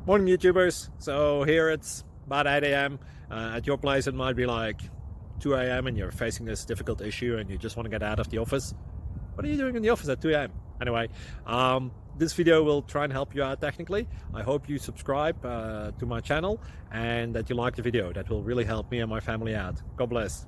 Morning YouTubers. So here it's about 8 a.m. At your place it might be like 2 a.m. and you're facing this difficult issue and you just want to get out of the office. What are you doing in the office at 2 a.m.? Anyway, this video will try and help you out technically. I hope you subscribe to my channel and that you like the video. That will really help me and my family out. God bless.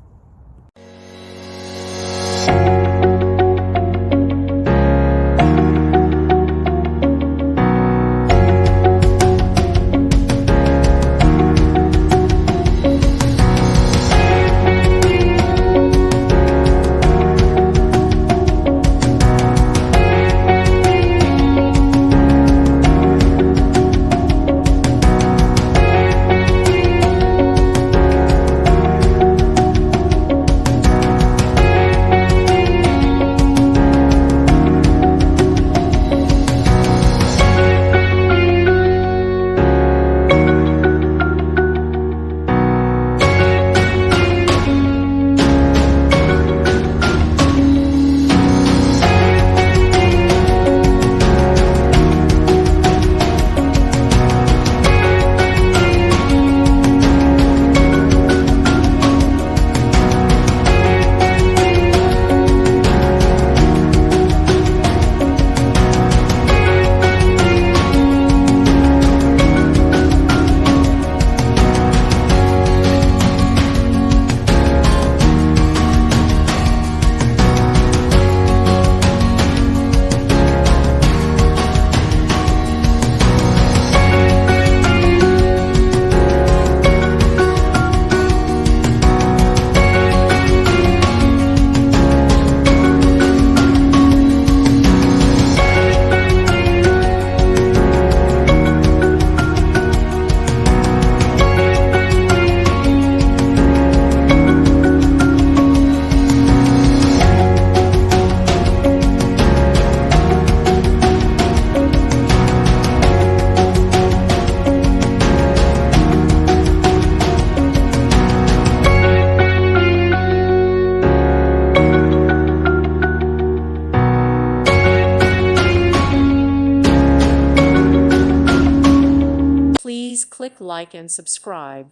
Please click like and subscribe.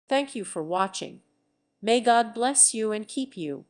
Thank you for watching. May God bless you and keep you.